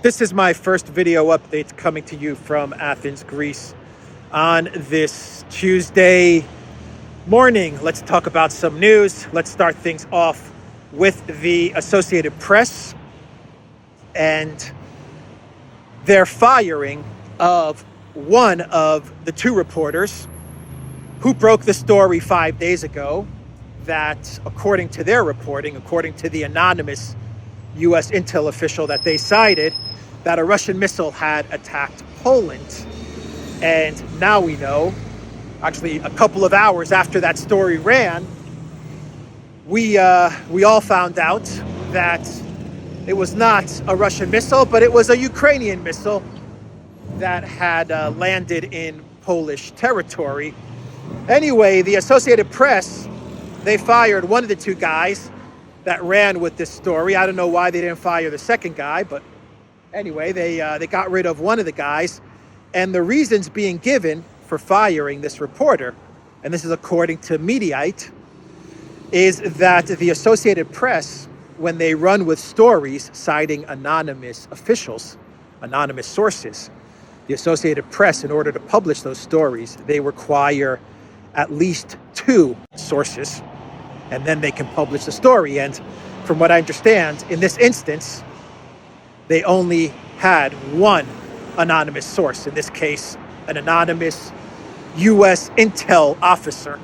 This is my first video update coming to you from Athens, Greece on this Tuesday morning. Let's talk about some news. Let's start things off with the Associated Press and their firing of one of the two reporters who broke the story 5 days ago that, according to their reporting, according to the anonymous U.S. intel official that they cited, that a Russian missile had attacked Poland. And now we know, actually a couple of hours after that story ran, we all found out that it was not a Russian missile, but it was a Ukrainian missile that had landed in Polish territory. Anyway, the Associated Press, they fired one of the two guys that ran with this story. I don't know why they didn't fire the second guy, but anyway, they got rid of one of the guys. And the reasons being given for firing this reporter, and this is according to Mediaite, is that the Associated Press, when they run with stories citing anonymous officials, anonymous sources, the Associated Press, in order to publish those stories, they require at least two sources, and then they can publish the story. And from what I understand, in this instance, they only had one anonymous source, in this case, an anonymous U.S. intel officer.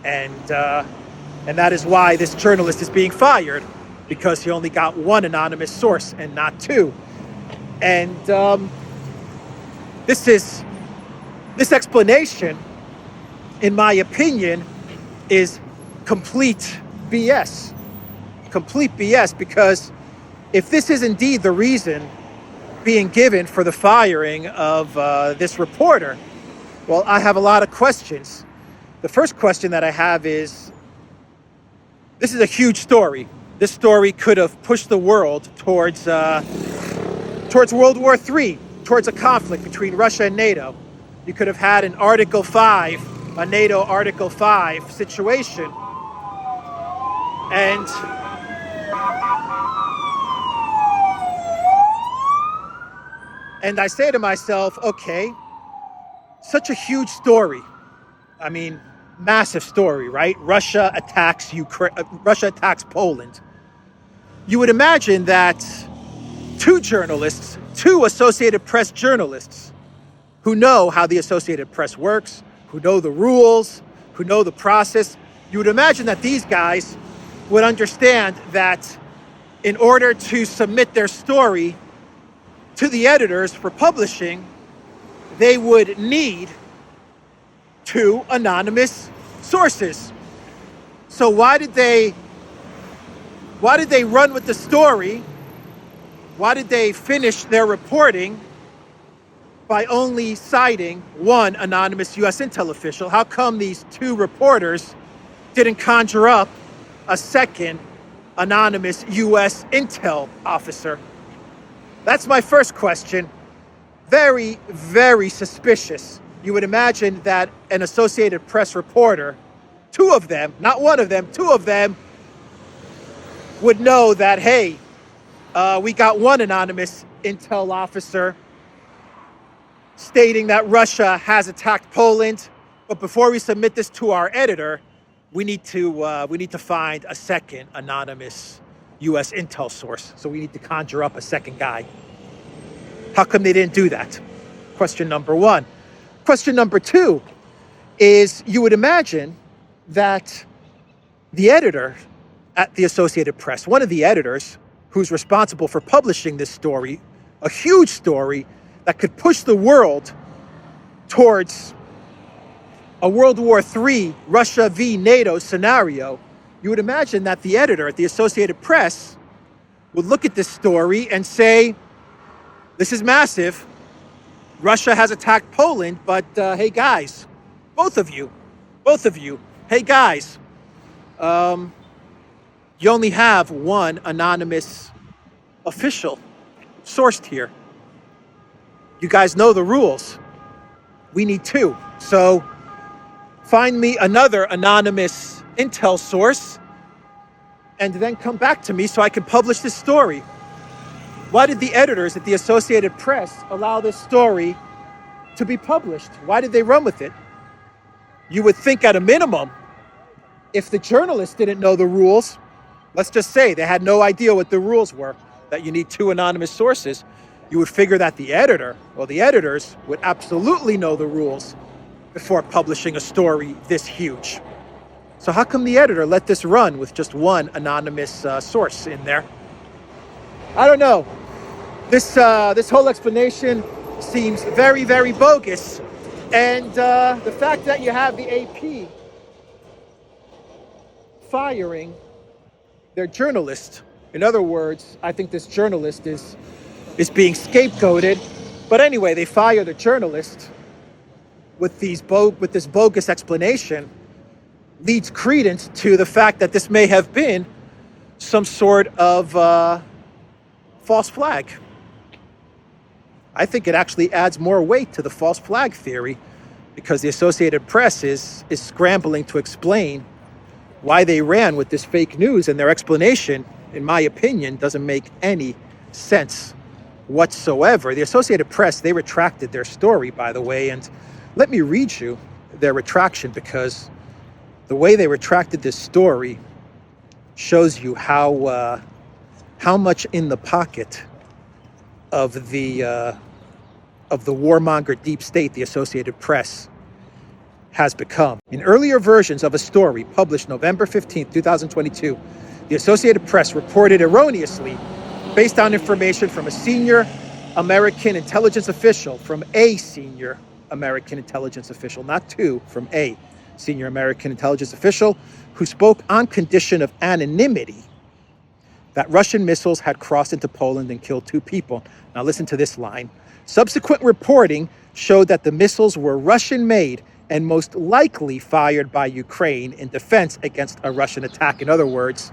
And that is why this journalist is being fired, because he only got one anonymous source and not two. And this explanation, in my opinion, is complete BS. Complete BS, because if this is indeed the reason being given for the firing of this reporter, well, I have a lot of questions. The first question that I have is, this is a huge story. This story could have pushed the world towards World War III, towards a conflict between Russia and NATO. You could have had an Article 5, a NATO Article 5 situation. And I say to myself, okay, such a huge story. I mean, massive story, right? Russia attacks Poland. You would imagine that two journalists, two Associated Press journalists, who know how the Associated Press works, who know the rules, who know the process, you would imagine that these guys would understand that in order to submit their story to the editors for publishing, they would need two anonymous sources. So why did they run with the story? Why did they finish their reporting by only citing one anonymous U.S. intel official? How come these two reporters didn't conjure up a second anonymous U.S. intel officer? That's my first question. Very, very suspicious. You would imagine that an Associated Press reporter, two of them, not one of them, two of them, would know that, hey, we got one anonymous intel officer stating that Russia has attacked Poland, but before we submit this to our editor, we need to find a second anonymous U.S. intel source. So we need to conjure up a second guy. How come they didn't do that? Question number one. Question number two is, you would imagine that the editor at the Associated Press, one of the editors who's responsible for publishing this story, a huge story that could push the world towards a World War III, Russia v. NATO scenario, you would imagine that the editor at the Associated Press would look at this story and say, this is massive. Russia has attacked Poland, but hey guys, both of you, hey guys, you only have one anonymous official sourced here. You guys know the rules. We need two. So find me another anonymous intel source and then come back to me so I can publish this story. Why did the editors at the Associated Press allow this story to be published? Why did they run with it? You would think at a minimum, if the journalists didn't know the rules, let's just say they had no idea what the rules were, that you need 2 anonymous sources, you would figure that the editors would absolutely know the rules before publishing a story this huge. So how come the editor let this run with just 1 anonymous source in there? I don't know. This whole explanation seems very, very bogus. And the fact that you have the AP firing their journalist, in other words, I think this journalist is being scapegoated. But anyway, they fire the journalist with this bogus explanation, leads credence to the fact that this may have been some sort of false flag. I think it actually adds more weight to the false flag theory, because the Associated Press is scrambling to explain why they ran with this fake news, and their explanation, in my opinion, doesn't make any sense whatsoever. The Associated Press, they retracted their story, by the way, and let me read you their retraction, because the way they retracted this story shows you how much in the pocket of the warmonger deep state the Associated Press has become. In earlier versions of a story published November 15th, 2022, the Associated Press reported erroneously, based on information from a senior American intelligence official, from a senior American intelligence official, not 2, from a senior American intelligence official who spoke on condition of anonymity, that Russian missiles had crossed into Poland and killed 2 people. Now listen to this line. Subsequent reporting showed that the missiles were Russian-made and most likely fired by Ukraine in defense against a Russian attack. In other words,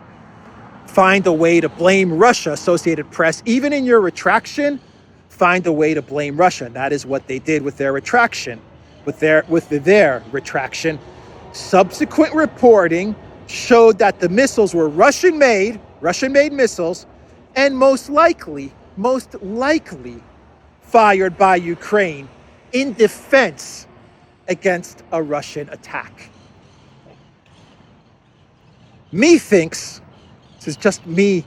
find a way to blame Russia, Associated Press. Even in your retraction, find a way to blame Russia. And that is what they did with their retraction, with their retraction. Subsequent reporting showed that the missiles were Russian-made missiles, and most likely fired by Ukraine in defense against a Russian attack. This is just me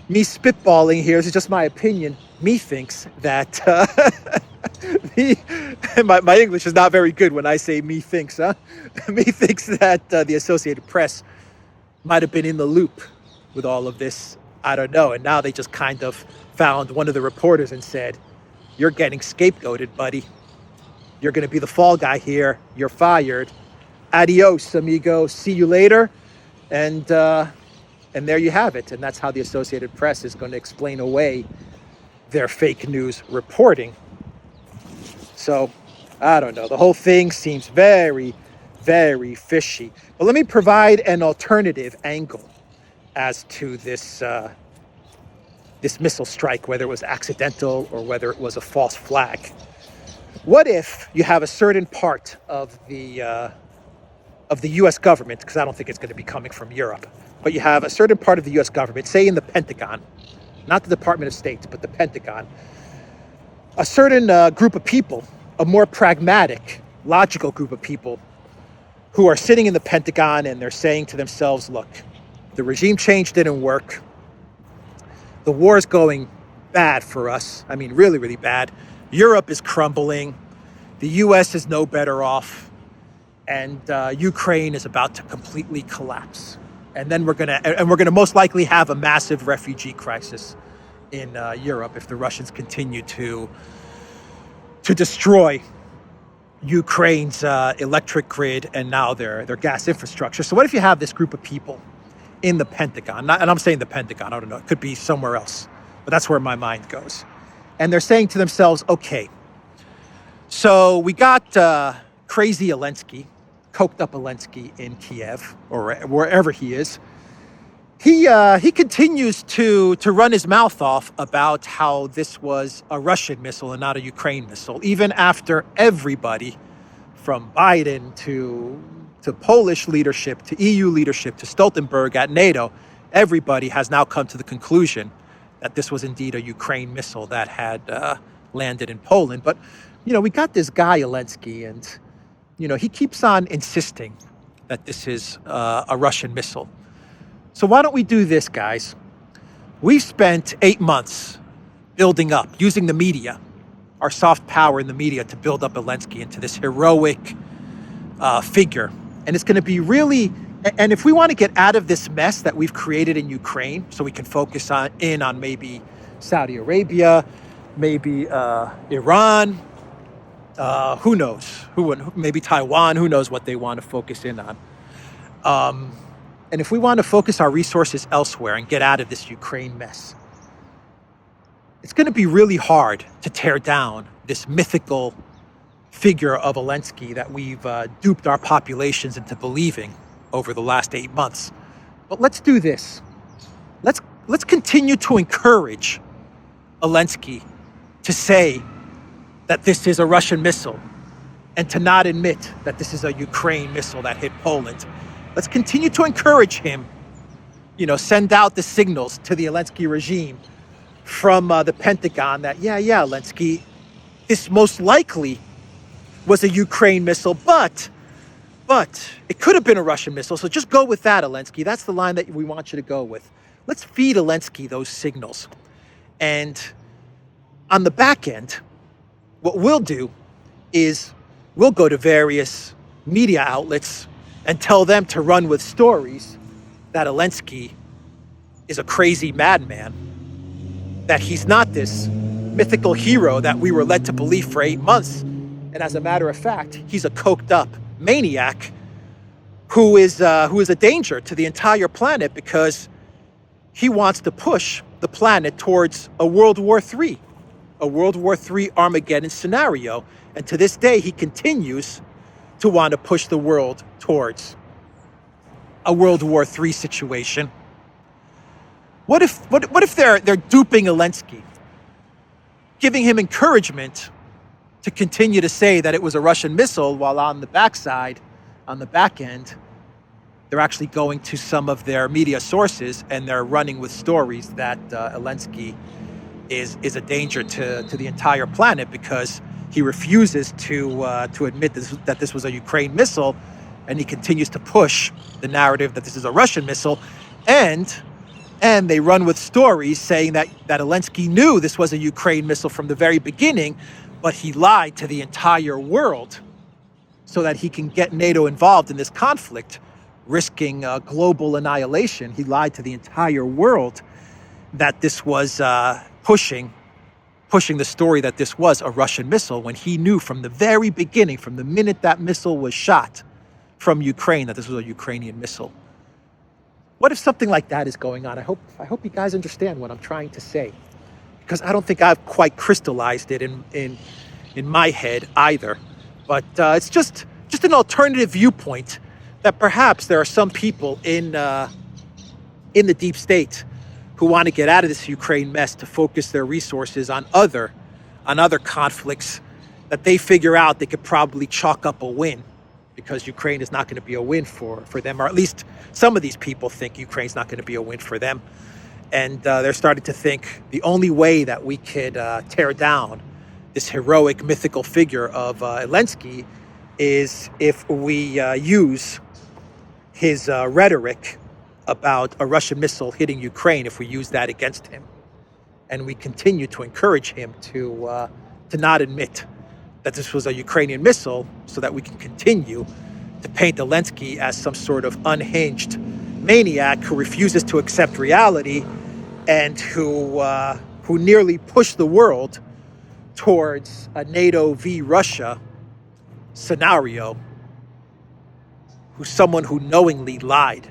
spitballing here, this is just my opinion, thinks that, my English is not very good when I say thinks, huh? Thinks that the Associated Press might have been in the loop with all of this. I don't know. And now they just kind of found one of the reporters and said, "You're getting scapegoated, buddy. You're going to be the fall guy here. You're fired. Adios, amigo. See you later." And there you have it. And that's how the Associated Press is going to explain away their fake news reporting. So, I don't know. The whole thing seems very, very fishy. But let me provide an alternative angle as to this missile strike, whether it was accidental or whether it was a false flag. What if you have a certain part of the U.S. government, because I don't think it's going to be coming from Europe, but you have a certain part of the U.S. government, say in the Pentagon, not the Department of State, but the Pentagon, a certain group of people, a more pragmatic, logical group of people who are sitting in the Pentagon and they're saying to themselves, look, the regime change didn't work. The war is going bad for us. I mean, really, really bad. Europe is crumbling. The U.S. is no better off. And Ukraine is about to completely collapse. And then we're gonna most likely have a massive refugee crisis in Europe if the Russians continue to destroy Ukraine's electric grid and now their gas infrastructure. So what if you have this group of people in the Pentagon, and I'm saying the Pentagon, I don't know, it could be somewhere else, but that's where my mind goes. And they're saying to themselves, okay, so we got crazy Zelensky, coked up Zelensky in Kiev, or wherever he is. He continues to run his mouth off about how this was a Russian missile and not a Ukraine missile, even after everybody from Biden to Polish leadership, to EU leadership, to Stoltenberg at NATO, everybody has now come to the conclusion that this was indeed a Ukraine missile that had landed in Poland. But, we got this guy, Zelensky, and, he keeps on insisting that this is a Russian missile. So why don't we do this, guys? We've spent 8 months building up, using the media, our soft power in the media, to build up Zelensky into this heroic figure. And it's going to be really, and if we want to get out of this mess that we've created in Ukraine, so we can focus on maybe Saudi Arabia, maybe Iran, who knows, maybe Taiwan, who knows what they want to focus in on. And if we want to focus our resources elsewhere and get out of this Ukraine mess, it's going to be really hard to tear down this mythical figure of Zelensky that we've duped our populations into believing over the last 8 months. But let's do this. Let's continue to encourage Zelensky to say that this is a Russian missile and to not admit that this is a Ukraine missile that hit Poland. Let's continue to encourage him, send out the signals to the Zelensky regime from the Pentagon that, Zelensky, this most likely was a Ukraine missile, but it could have been a Russian missile. So just go with that, Zelensky. That's the line that we want you to go with. Let's feed Zelensky those signals. And on the back end, what we'll do is we'll go to various media outlets and tell them to run with stories that Zelensky is a crazy madman, that he's not this mythical hero that we were led to believe for 8 months. And as a matter of fact, he's a coked up maniac who is a danger to the entire planet because he wants to push the planet towards a World War III, a World War III Armageddon scenario. And to this day, he continues to want to push the world towards a World War III situation. What if they're duping Zelensky, giving him encouragement to continue to say that it was a Russian missile, while on the backside, on the back end, they're actually going to some of their media sources and they're running with stories that Zelensky is a danger to the entire planet because he refuses to admit that this was a Ukraine missile, and he continues to push the narrative that this is a Russian missile, and they run with stories saying that Zelensky knew this was a Ukraine missile from the very beginning, but he lied to the entire world so that he can get NATO involved in this conflict, risking global annihilation. He lied to the entire world that this was pushing the story that this was a Russian missile, when he knew from the very beginning, from the minute that missile was shot from Ukraine, that this was a Ukrainian missile. What if something like that is going on? I hope you guys understand what I'm trying to say, because I don't think I've quite crystallized it in my head either. But it's just an alternative viewpoint that perhaps there are some people in the deep state who want to get out of this Ukraine mess to focus their resources on other conflicts that they figure out they could probably chalk up a win, because Ukraine is not going to be a win for them, or at least some of these people think Ukraine's not going to be a win for them. And they're starting to think the only way that we could tear down this heroic mythical figure of Zelensky is if we use his rhetoric about a Russian missile hitting Ukraine, if we use that against him. And we continue to encourage him to not admit that this was a Ukrainian missile, so that we can continue to paint Zelensky as some sort of unhinged maniac who refuses to accept reality and who nearly pushed the world towards a NATO v. Russia scenario, who's someone who knowingly lied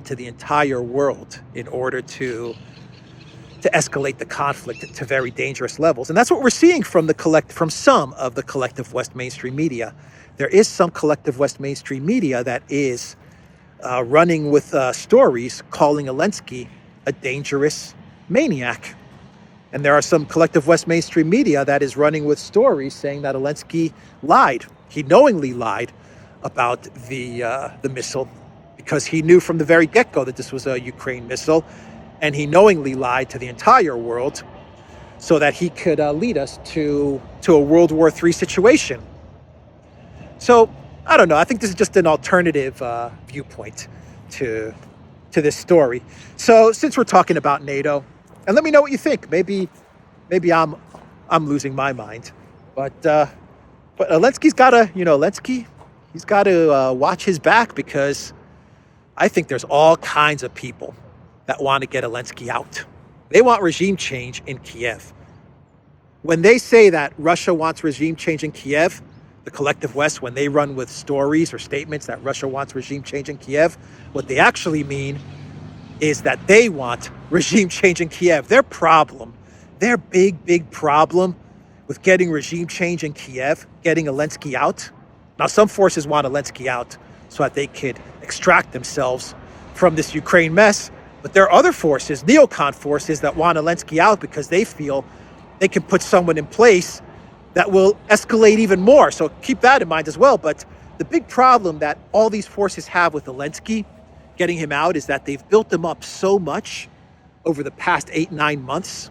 to the entire world in order to escalate the conflict to very dangerous levels. And that's what we're seeing from some of the collective West mainstream media. There is some collective West mainstream media that is running with stories calling Zelensky a dangerous maniac. And there are some collective West mainstream media that is running with stories saying that Zelensky lied. He knowingly lied about the missile, because he knew from the very get-go that this was a Ukraine missile. and he knowingly lied to the entire world so that he could lead us to a World War III situation. So I don't know. I think this is just an alternative viewpoint to this story. So since we're talking about NATO, and let me know what you think. Maybe I'm losing my mind, but Zelensky's got to, he's got to watch his back, because I think there's all kinds of people that want to get Zelensky out. They want regime change in Kiev. When they say that Russia wants regime change in Kiev, the collective West, when they run with stories or statements that Russia wants regime change in Kiev, what they actually mean is that they want regime change in Kiev. Their big problem with getting regime change in Kiev, getting Zelensky out. Now, some forces want Zelensky out so that they could extract themselves from this Ukraine mess. But there are other forces, neocon forces, that want Zelensky out because they feel they can put someone in place that will escalate even more. So keep that in mind as well. But the big problem that all these forces have with Zelensky, getting him out, is that they've built him up so much over the past 8-9 months.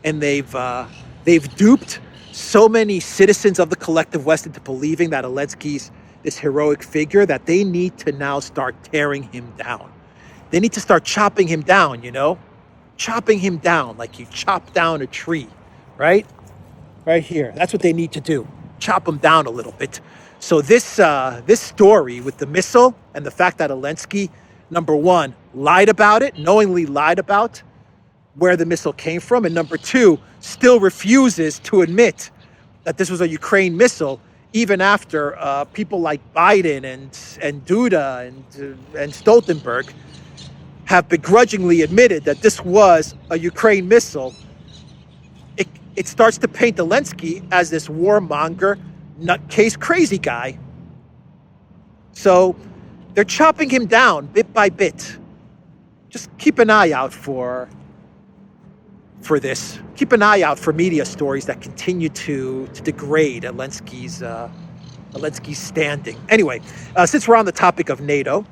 And they've duped so many citizens of the collective West into believing that Zelensky's this heroic figure, that they need to now start tearing him down. They need to start chopping him down, chopping him down like you chop down a tree, right? Right here. That's what they need to do. Chop him down a little bit. So this story with the missile and the fact that Zelensky, number one, lied about it, knowingly lied about where the missile came from, and number two, still refuses to admit that this was a Ukraine missile, even after people like Biden and Duda and Stoltenberg have begrudgingly admitted that this was a Ukraine missile. It starts to paint Zelensky as this warmonger, nutcase, crazy guy. So they're chopping him down bit by bit. Just keep an eye out for this. Keep an eye out for media stories that continue to degrade Zelensky's standing. Anyway, since we're on the topic of NATO,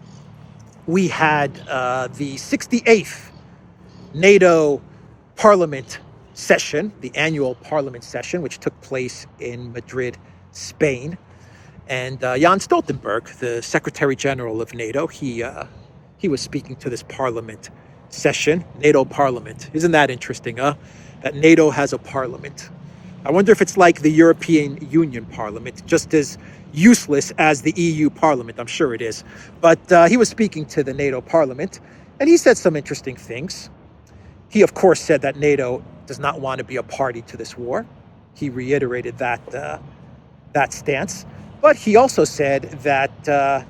we had the 68th NATO Parliament session, the annual Parliament session, which took place in Madrid, Spain. And Jens Stoltenberg, the Secretary General of NATO, he was speaking to this Parliament session, NATO Parliament. Isn't that interesting, that NATO has a parliament? I wonder if it's like the European Union Parliament, just as useless as the EU Parliament. I'm sure it is. But he was speaking to the NATO Parliament, and he said some interesting things. He, of course, said that NATO does not want to be a party to this war. He reiterated that stance. But he also said that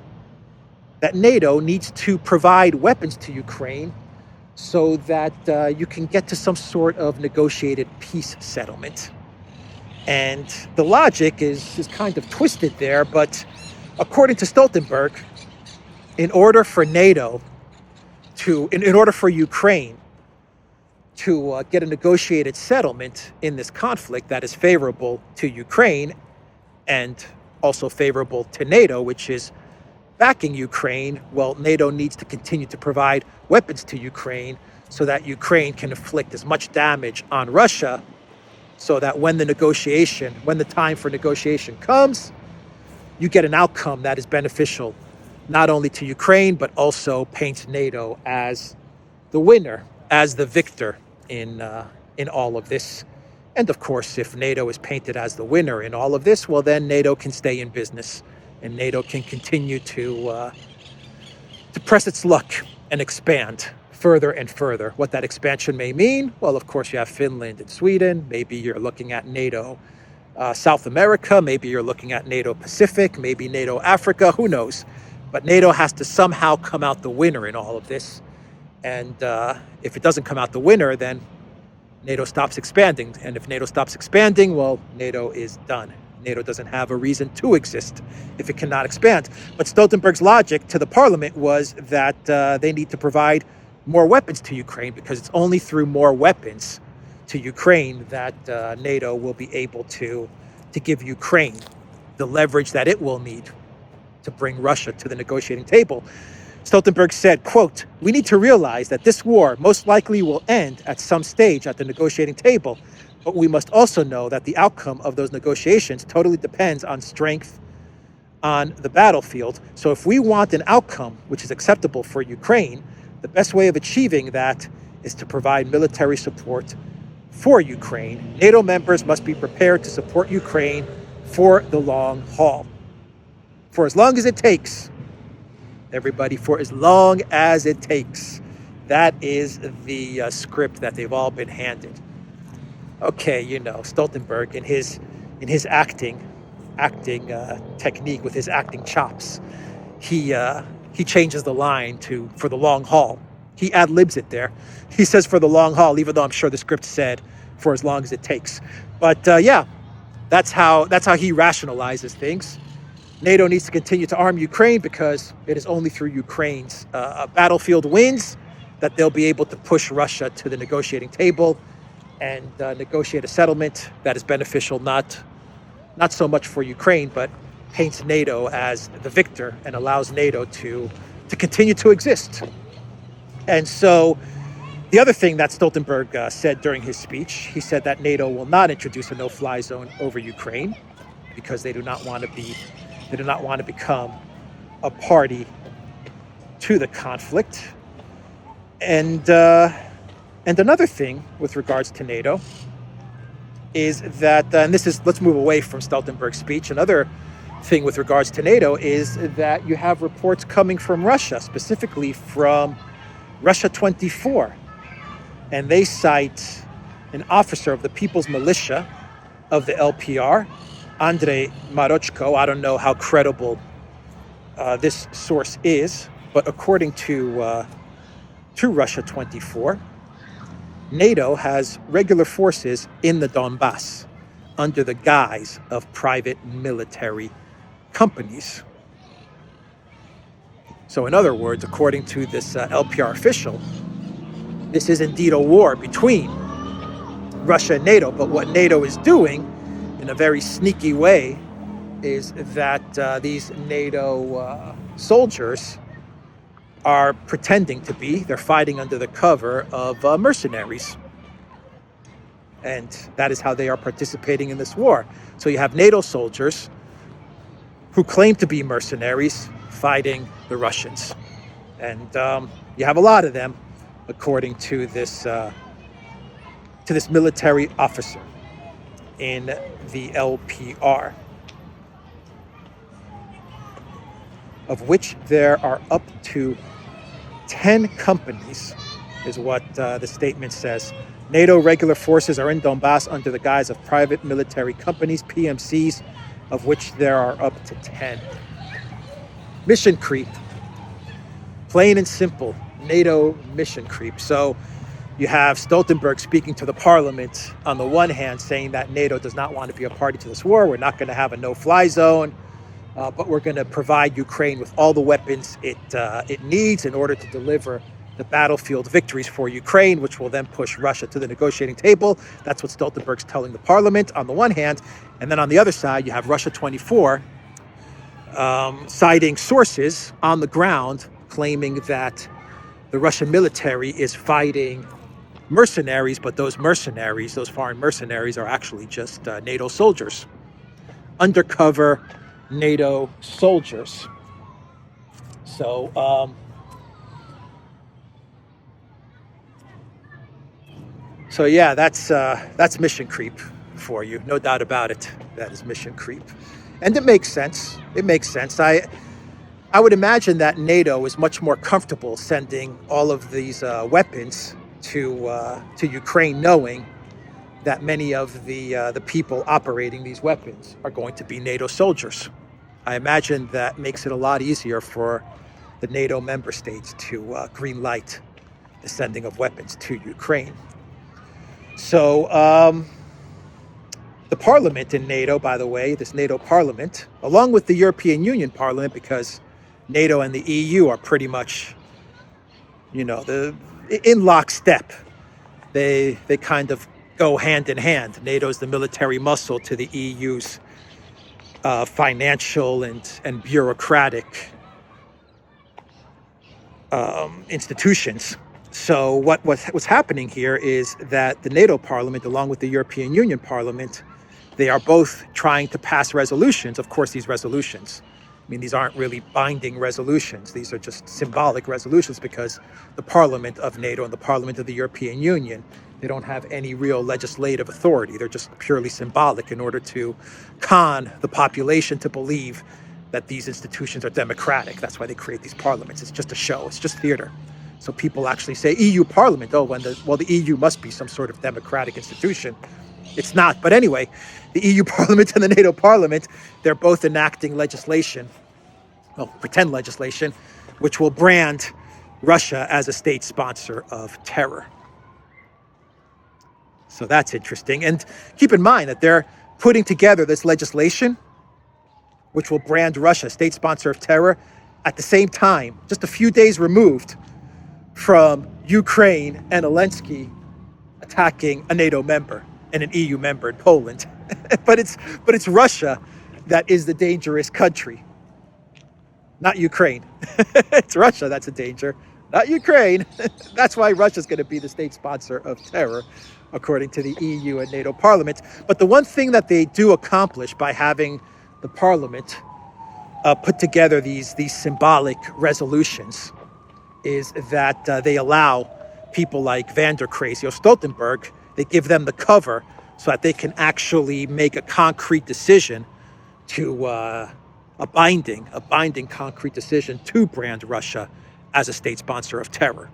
NATO needs to provide weapons to Ukraine so that you can get to some sort of negotiated peace settlement. And the logic is kind of twisted there, but according to Stoltenberg, in order for Ukraine to get a negotiated settlement in this conflict that is favorable to Ukraine and also favorable to NATO, which is backing Ukraine, well, NATO needs to continue to provide weapons to Ukraine so that Ukraine can inflict as much damage on Russia, so that when the time for negotiation comes, you get an outcome that is beneficial not only to Ukraine, but also paints NATO as the winner, as the victor in all of this. And of course, if NATO is painted as the winner in all of this, well, then NATO can stay in business, and NATO can continue to press its luck and expand further and further. What that expansion may mean, well, of course, you have Finland and Sweden. Maybe you're looking at NATO South America. Maybe you're looking at NATO Pacific. Maybe NATO Africa. Who knows? But NATO has to somehow come out the winner in all of this. And if it doesn't come out the winner, then NATO stops expanding. And if NATO stops expanding, well, NATO is done. NATO doesn't have a reason to exist if it cannot expand. But Stoltenberg's logic to the parliament was that they need to provide more weapons to Ukraine, because it's only through more weapons to Ukraine that NATO will be able to give Ukraine the leverage that it will need to bring Russia to the negotiating table. Stoltenberg said, quote, "We need to realize that this war most likely will end at some stage at the negotiating table, but we must also know that the outcome of those negotiations totally depends on strength on the battlefield. So if we want an outcome which is acceptable for Ukraine, the best way of achieving that is to provide military support for Ukraine. NATO members must be prepared to support Ukraine for the long haul. For as long as it takes, everybody, for as long as it takes." That is the script that they've all been handed. Okay, Stoltenberg in his acting technique, with his acting chops, he changes the line to "for the long haul." He ad-libs it there. He says "for the long haul," even though I'm sure the script said "for as long as it takes." But yeah, that's how he rationalizes things. NATO needs to continue to arm Ukraine because it is only through Ukraine's battlefield wins that they'll be able to push Russia to the negotiating table and negotiate a settlement that is beneficial not so much for Ukraine, but paints NATO as the victor and allows NATO to continue to exist. And so the other thing that Stoltenberg said during his speech, he said that NATO will not introduce a no-fly zone over Ukraine because they do not want to become a party to the conflict. And another thing with regards to NATO is that, and let's move away from Stoltenberg's speech. Another thing with regards to NATO is that you have reports coming from Russia, specifically from Russia 24. And they cite an officer of the People's Militia of the LPR, Andrei Marochko. I don't know how credible this source is, but according to Russia 24, NATO has regular forces in the Donbass under the guise of private military companies. So in other words, according to this LPR official, this is indeed a war between Russia and NATO. But what NATO is doing in a very sneaky way is that these NATO soldiers are pretending to be, they're fighting under the cover of mercenaries. And that is how they are participating in this war. So you have NATO soldiers who claim to be mercenaries fighting the Russians. And you have a lot of them, according to this military officer in the LPR, of which there are up to 10 companies, is what the statement says. NATO regular forces are in Donbass under the guise of private military companies, PMCs, of which there are up to 10. Mission creep. Plain and simple, NATO mission creep. So you have Stoltenberg speaking to the parliament on the one hand, saying that NATO does not want to be a party to this war. We're not going to have a no-fly zone, but we're going to provide Ukraine with all the weapons it needs in order to deliver the battlefield victories for Ukraine, which will then push Russia to the negotiating table. That's what Stoltenberg's telling the parliament on the one hand. And then on the other side, you have Russia 24 citing sources on the ground claiming that the Russian military is fighting mercenaries, but those mercenaries, those foreign mercenaries, are actually just NATO soldiers, undercover NATO soldiers. So yeah, that's mission creep for you, no doubt about it. That is mission creep, and it makes sense. It makes sense. I would imagine that NATO is much more comfortable sending all of these weapons to Ukraine, knowing that many of the people operating these weapons are going to be NATO soldiers. I imagine that makes it a lot easier for the NATO member states to green light the sending of weapons to Ukraine. So the parliament in NATO, by the way, this NATO parliament, along with the European Union parliament, because NATO and the EU are pretty much, in lockstep. They kind of go hand in hand. NATO's the military muscle to the EU's financial and bureaucratic institutions. So what's happening here is that the NATO Parliament, along with the European Union Parliament, they are both trying to pass resolutions. Of course, these resolutions, I mean, these aren't really binding resolutions. These are just symbolic resolutions because the Parliament of NATO and the Parliament of the European Union, they don't have any real legislative authority. They're just purely symbolic in order to con the population to believe that these institutions are democratic. That's why they create these parliaments. It's just a show. It's just theater. So people actually say EU Parliament. Oh, the EU must be some sort of democratic institution. It's not. But anyway, the EU Parliament and the NATO Parliament, they're both enacting legislation, well, pretend legislation, which will brand Russia as a state sponsor of terror. So that's interesting. And keep in mind that they're putting together this legislation, which will brand Russia state sponsor of terror, at the same time, just a few days removed from Ukraine and Zelensky attacking a NATO member and an EU member in Poland. but it's Russia that is the dangerous country, not Ukraine. It's Russia that's a danger, not Ukraine. That's why Russia's going to be the state sponsor of terror, according to the EU and NATO Parliament. But the one thing that they do accomplish by having the Parliament put together these symbolic resolutions is that they allow people like Van der Kraes or Stoltenberg, they give them the cover so that they can actually make a concrete decision to a binding concrete decision to brand Russia as a state sponsor of terror.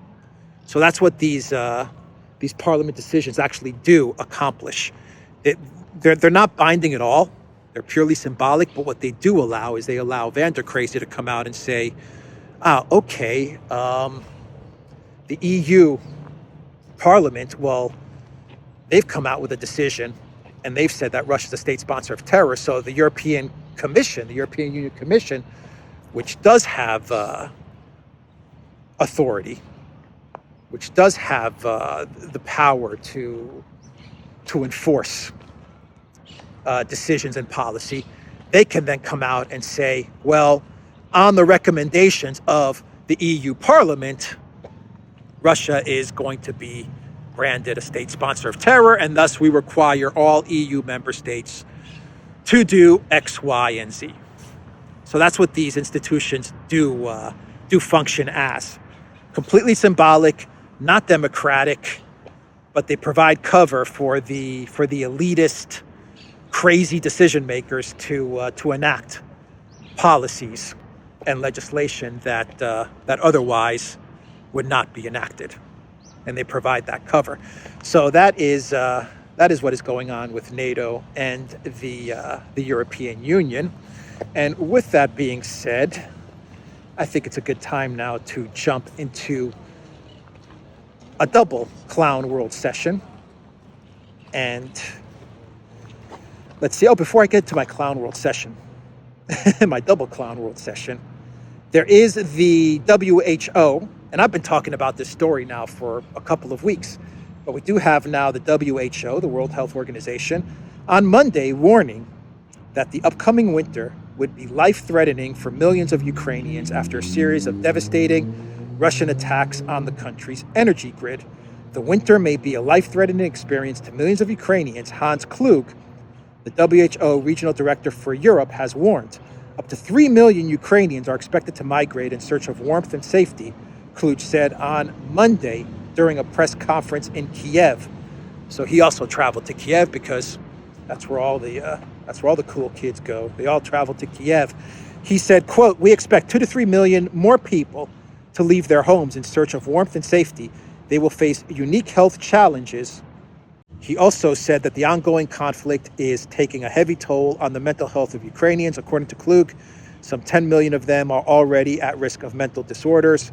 So that's what these parliament decisions actually do accomplish. They're not binding at all. They're purely symbolic, but what they do allow is they allow Van der Kraes to come out and say, okay, the EU Parliament, well, they've come out with a decision and they've said that Russia's a state sponsor of terror. So the European Commission, the European Union Commission, which does have authority, which does have the power to enforce decisions and policy, they can then come out and say, well, on the recommendations of the EU Parliament, Russia is going to be branded a state sponsor of terror, and thus we require all EU member states to do X, Y, and Z. So that's what these institutions do function as. Completely symbolic, not democratic, but they provide cover for the elitist, crazy decision makers to enact policies and legislation that otherwise would not be enacted, and they provide that cover. So that is what is going on with NATO and the European Union. And with that being said, I think it's a good time now to jump into a double Clown World session. And let's see. Oh, before I get to my Clown World session, my double Clown World session, there is the WHO, and I've been talking about this story now for a couple of weeks, but we do have now the WHO, the World Health Organization, on Monday warning that the upcoming winter would be life-threatening for millions of Ukrainians after a series of devastating Russian attacks on the country's energy grid. The winter may be a life-threatening experience to millions of Ukrainians. Hans Klug, the WHO Regional Director for Europe, has warned up to 3 million Ukrainians are expected to migrate in search of warmth and safety, Klug said on Monday during a press conference in Kiev. So he also traveled to Kiev because that's where all the cool kids go. They all travel to Kiev. He said, quote, "We expect 2 to 3 million more people to leave their homes in search of warmth and safety. They will face unique health challenges." He also said that the ongoing conflict is taking a heavy toll on the mental health of Ukrainians. According to Klug, some 10 million of them are already at risk of mental disorders,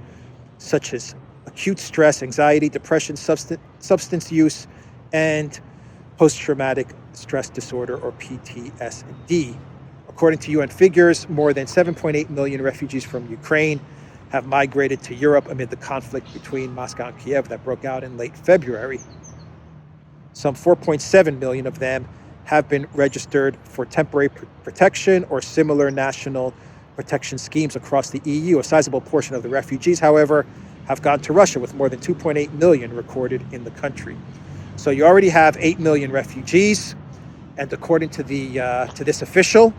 such as acute stress, anxiety, depression, substance use, and post-traumatic stress disorder, or PTSD. According to UN figures, more than 7.8 million refugees from Ukraine have migrated to Europe amid the conflict between Moscow and Kiev that broke out in late February. Some 4.7 million of them have been registered for temporary protection or similar national protection schemes across the EU. A sizable portion of the refugees, however, have gone to Russia, with more than 2.8 million recorded in the country. So you already have 8 million refugees, and according to this official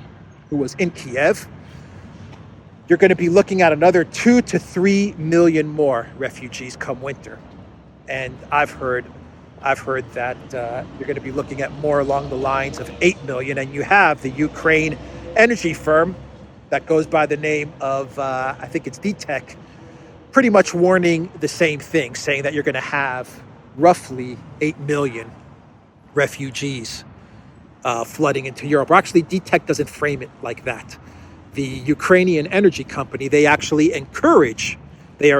who was in Kiev, you're going to be looking at another 2 to 3 million more refugees come winter. And I've heard that you're going to be looking at more along the lines of 8 million. And you have the Ukraine energy firm that goes by the name of, I think it's DTEC, pretty much warning the same thing, saying that you're going to have roughly 8 million refugees flooding into Europe. Or actually, DTEC doesn't frame it like that. The Ukrainian energy company, they are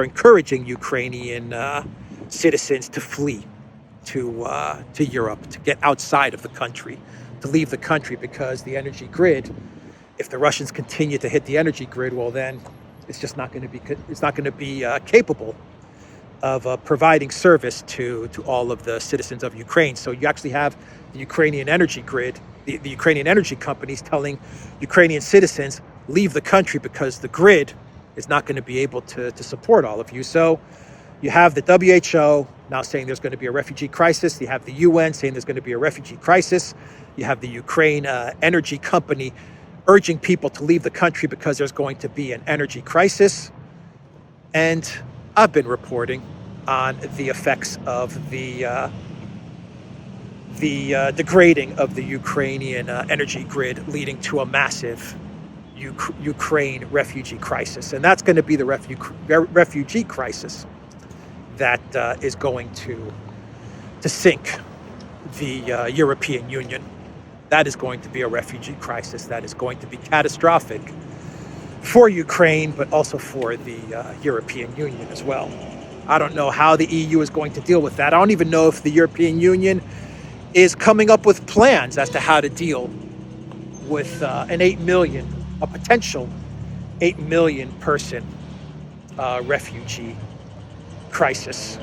encouraging Ukrainian citizens to flee to Europe, to get outside of the country, to leave the country, because the energy grid, if the Russians continue to hit the energy grid, well, then it's just not going to be capable of providing service to all of the citizens of Ukraine. So you actually have the Ukrainian energy grid, the Ukrainian energy companies telling Ukrainian citizens, leave the country, because the grid is not going to be able to support all of you. So you have the WHO now saying there's going to be a refugee crisis. You have the UN saying there's going to be a refugee crisis. You have the Ukraine energy company urging people to leave the country because there's going to be an energy crisis. And I've been reporting on the effects of the degrading of the Ukrainian energy grid, leading to a massive Ukraine refugee crisis. And that's going to be the refugee crisis that is going to sink the European Union. That is going to be a refugee crisis that is going to be catastrophic for Ukraine, but also for the European Union as well. I don't know how the EU is going to deal with that. I don't even know if the European Union is coming up with plans as to how to deal with a potential 8 million person refugee crisis.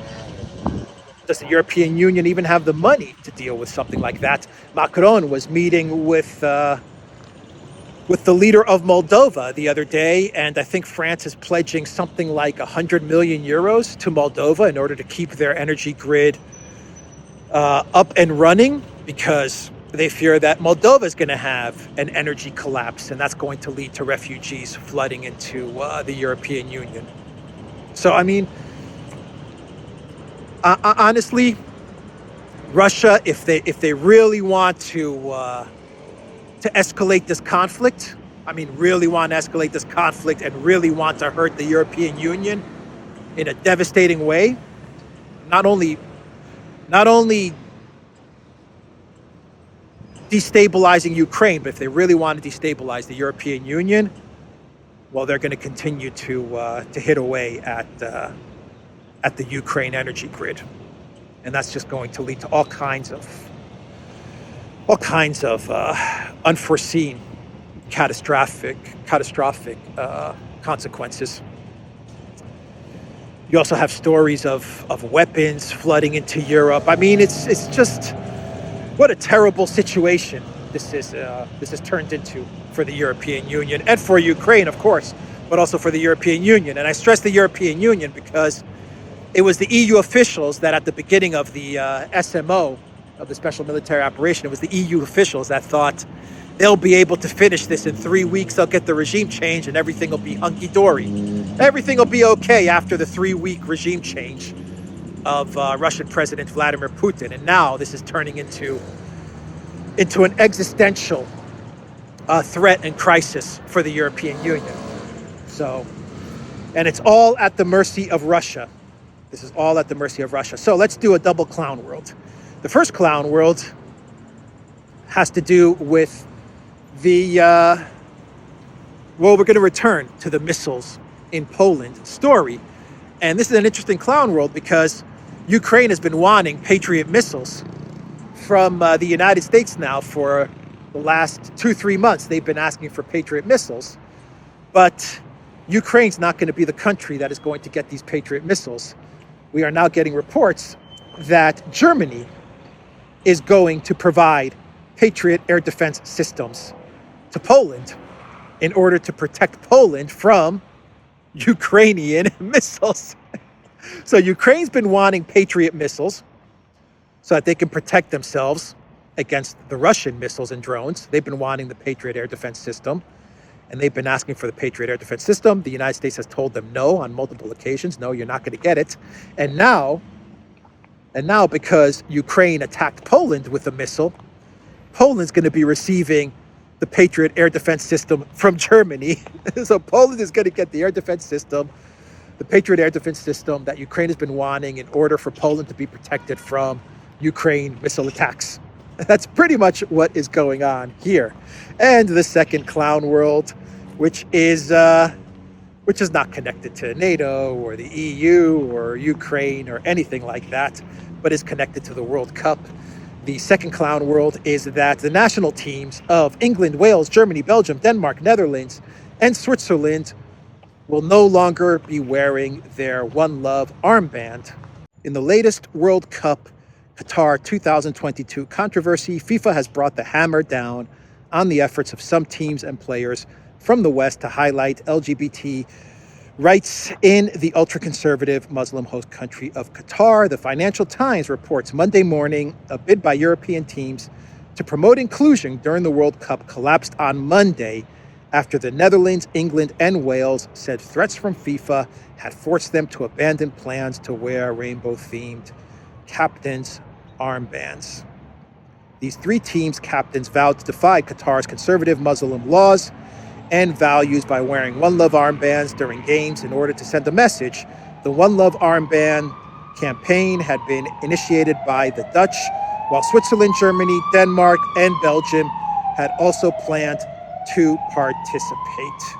Does the European Union even have the money to deal with something like that? Macron was meeting with the leader of Moldova the other day, and I think France is pledging something like 100 million euros to Moldova in order to keep their energy grid up and running, because they fear that Moldova is going to have an energy collapse, and that's going to lead to refugees flooding into the European Union. So, I mean, honestly, Russia, if they really want to escalate this conflict, really want to escalate this conflict and really want to hurt the European Union in a devastating way, not only destabilizing Ukraine, but if they really want to destabilize the European Union, well, they're going to continue to hit away at the Ukraine energy grid, and that's just going to lead to all kinds of unforeseen, catastrophic consequences. You also have stories of weapons flooding into Europe. It's just, what a terrible situation this is turned into for the European Union and for Ukraine, of course, but also for the European Union. And I stress the European Union because it was the EU officials that at the beginning of the SMO, of the Special Military Operation, it was the EU officials that thought they'll be able to finish this in 3 weeks. They'll get the regime change and everything will be hunky-dory. Everything will be okay after the 3-week regime change of Russian President Vladimir Putin. And now this is turning into an existential threat and crisis for the European Union. So, and it's all at the mercy of Russia. This is all at the mercy of Russia. So let's do a double clown world. The first clown world has to do with we're going to return to the missiles in Poland story. And this is an interesting clown world because Ukraine has been wanting Patriot missiles from the United States now for the last 2-3 months. They've been asking for Patriot missiles, but Ukraine's not going to be the country that is going to get these Patriot missiles. We are now getting reports that Germany is going to provide Patriot air defense systems to Poland. in order to protect Poland from Ukrainian missiles. So Ukraine's been wanting Patriot missiles so that they can protect themselves against the Russian missiles and drones. They've been wanting the Patriot air defense system, and they've been asking for the Patriot air defense system. The United States has told them no on multiple occasions. No, you're not going to get it. And now, because Ukraine attacked Poland with a missile, Poland's going to be receiving the Patriot air defense system from Germany. So Poland is going to get the air defense system, the Patriot air defense system that Ukraine has been wanting in order for Poland to be protected from Ukraine missile attacks. That's pretty much what is going on here. And the second clown world, which is not connected to NATO or the EU or Ukraine or anything like that, but is connected to the World Cup. The second clown world is that the national teams of England, Wales, Germany, Belgium, Denmark, Netherlands, and Switzerland will no longer be wearing their One Love armband. In the latest World Cup Qatar 2022 controversy, FIFA has brought the hammer down on the efforts of some teams and players from the West to highlight LGBT rights in the ultra-conservative Muslim host country of Qatar. The Financial Times reports Monday morning a bid by European teams to promote inclusion during the World Cup collapsed on Monday after the Netherlands, England, and Wales said threats from FIFA had forced them to abandon plans to wear rainbow-themed captains' armbands. These three teams' captains vowed to defy Qatar's conservative Muslim laws and values by wearing One Love armbands during games in order to send a message. The One Love armband campaign had been initiated by the Dutch, while Switzerland, Germany, Denmark, and Belgium had also planned to participate.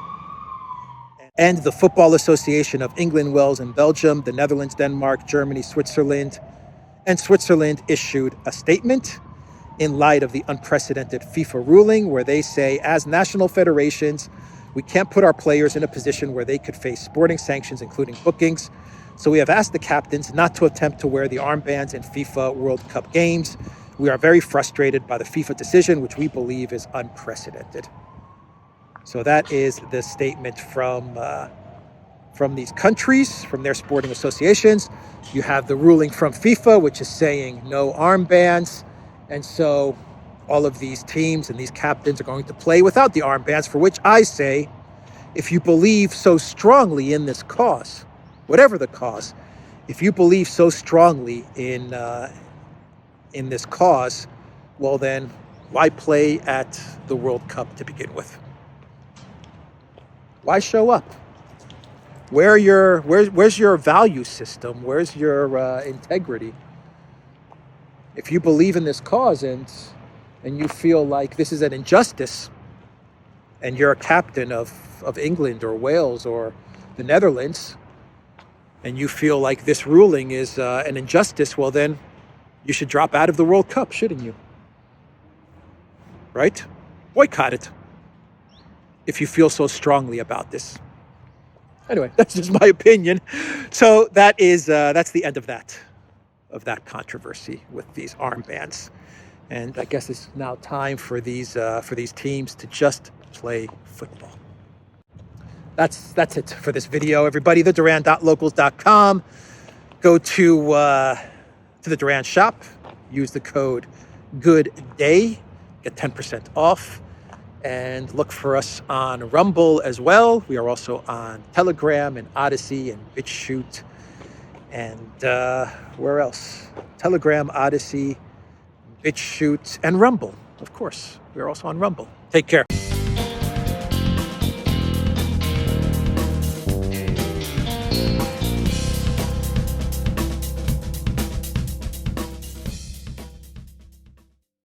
And the Football Association of England, Wales, and Belgium, the Netherlands, Denmark, Germany, Switzerland, and Switzerland issued a statement in light of the unprecedented FIFA ruling where they say, as national federations, we can't put our players in a position where they could face sporting sanctions, including bookings. So we have asked the captains not to attempt to wear the armbands in FIFA World Cup games. We are very frustrated by the FIFA decision, which we believe is unprecedented. So that is the statement from these countries, from their sporting associations. You have the ruling from FIFA, which is saying no armbands. And so all of these teams and these captains are going to play without the armbands, for which I say, if you believe so strongly in this cause, whatever the cause, if you believe so strongly in this cause, well then, why play at the World Cup to begin with? Why show up? Where's your value system? Where's your integrity? If you believe in this cause and you feel like this is an injustice, and you're a captain of England or Wales or the Netherlands, and you feel like this ruling is an injustice, well then you should drop out of the World Cup, shouldn't you? Right? Boycott it if you feel so strongly about this. Anyway, that's just my opinion. So that's the end of that controversy with these armbands. And I guess it's now time for these teams to just play football. That's it for this video, everybody. TheDuran.locals.com. Go to the Duran shop. Use the code GOODDAY. Get 10% off. And look for us on Rumble as well. We are also on Telegram and ODYSEE and BitChute. And where else? Telegram, ODYSEE, BitChute, and Rumble. Of course, we're also on Rumble. Take care.